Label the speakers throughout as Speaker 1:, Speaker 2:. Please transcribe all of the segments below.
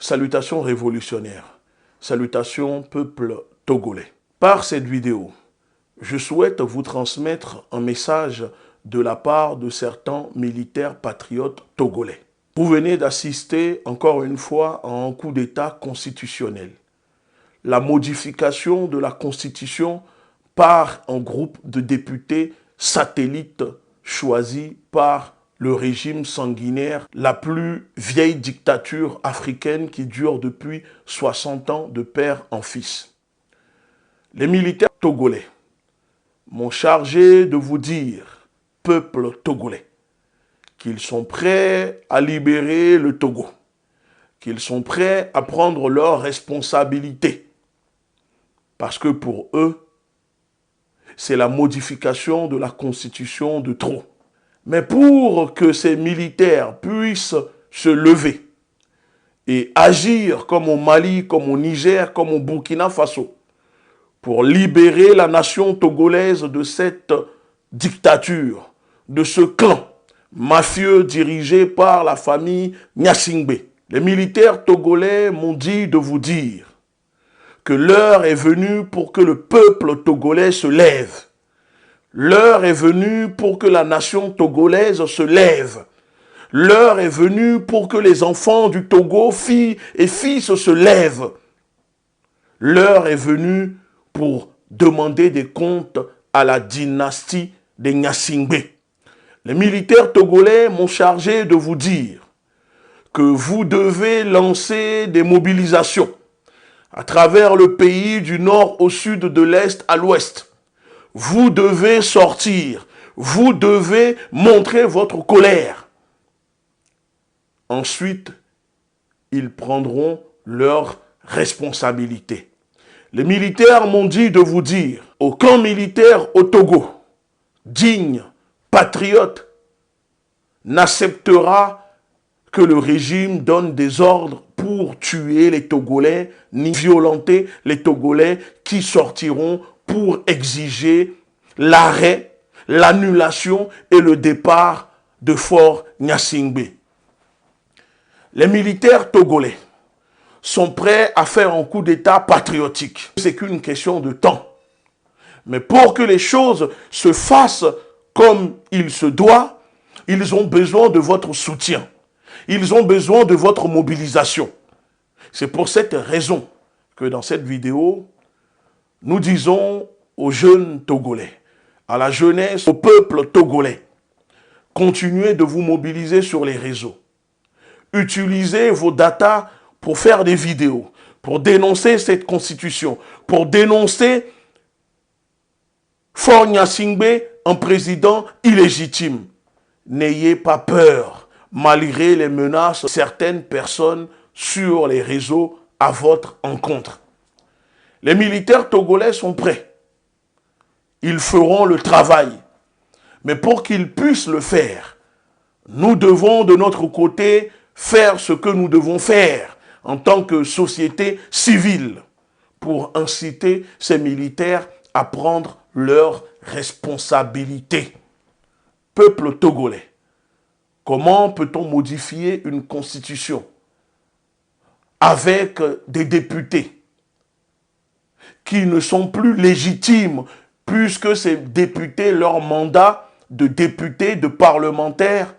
Speaker 1: Salutations révolutionnaires, salutations peuple togolais. Par cette vidéo, je souhaite vous transmettre un message de la part de certains militaires patriotes togolais. Vous venez d'assister encore une fois à un coup d'État constitutionnel. La modification de la Constitution par un groupe de députés satellites choisis par le régime sanguinaire, la plus vieille dictature africaine qui dure depuis 60 ans de père en fils. Les militaires togolais m'ont chargé de vous dire, peuple togolais, qu'ils sont prêts à libérer le Togo, qu'ils sont prêts à prendre leurs responsabilités, parce que pour eux, c'est la modification de la Constitution de trop. Mais pour que ces militaires puissent se lever et agir comme au Mali, comme au Niger, comme au Burkina Faso, pour libérer la nation togolaise de cette dictature, de ce clan mafieux dirigé par la famille Gnassingbé. Les militaires togolais m'ont dit de vous dire que l'heure est venue pour que le peuple togolais se lève. L'heure est venue pour que la nation togolaise se lève. L'heure est venue pour que les enfants du Togo, filles et fils, se lèvent. L'heure est venue pour demander des comptes à la dynastie des Gnassingbé. Les militaires togolais m'ont chargé de vous dire que vous devez lancer des mobilisations à travers le pays du nord au sud, de l'est à l'ouest. Vous devez sortir, vous devez montrer votre colère. Ensuite, ils prendront leurs responsabilités. Les militaires m'ont dit de vous dire, aucun militaire au Togo, digne, patriote, n'acceptera que le régime donne des ordres pour tuer les Togolais, ni violenter les Togolais qui sortiront pour exiger l'arrêt, l'annulation et le départ de Fort Gnassingbé. Les militaires togolais sont prêts à faire un coup d'État patriotique. C'est qu'une question de temps. Mais pour que les choses se fassent comme il se doit, ils ont besoin de votre soutien. Ils ont besoin de votre mobilisation. C'est pour cette raison que dans cette vidéo, nous disons aux jeunes Togolais, à la jeunesse, au peuple togolais, continuez de vous mobiliser sur les réseaux. Utilisez vos datas pour faire des vidéos, pour dénoncer cette constitution, pour dénoncer Fort Gnassingbé, un président illégitime. N'ayez pas peur, malgré les menaces de certaines personnes sur les réseaux à votre encontre. Les militaires togolais sont prêts. Ils feront le travail. Mais pour qu'ils puissent le faire, nous devons de notre côté faire ce que nous devons faire en tant que société civile pour inciter ces militaires à prendre leurs responsabilités. Peuple togolais, comment peut-on modifier une constitution avec des députés qui ne sont plus légitimes puisque ces députés, leur mandat de député, de parlementaire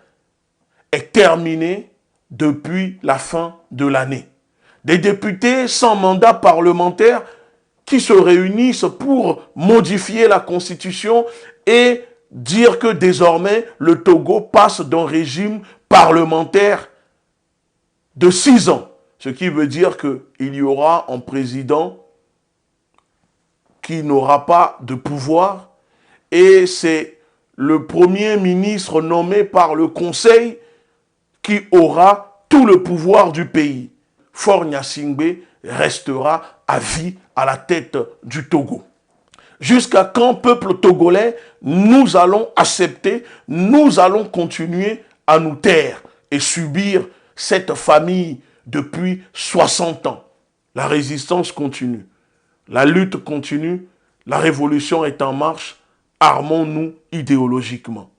Speaker 1: est terminé depuis la fin de l'année. Des députés sans mandat parlementaire qui se réunissent pour modifier la Constitution et dire que désormais le Togo passe d'un régime parlementaire de 6 ans. Ce qui veut dire qu'il y aura un président qui n'aura pas de pouvoir et c'est le premier ministre nommé par le Conseil qui aura tout le pouvoir du pays. Fort Gnassingbé restera à vie à la tête du Togo. Jusqu'à quand, peuple togolais, nous allons accepter, nous allons continuer à nous taire et subir cette famille depuis 60 ans. La résistance continue. La lutte continue, la révolution est en marche, armons-nous idéologiquement.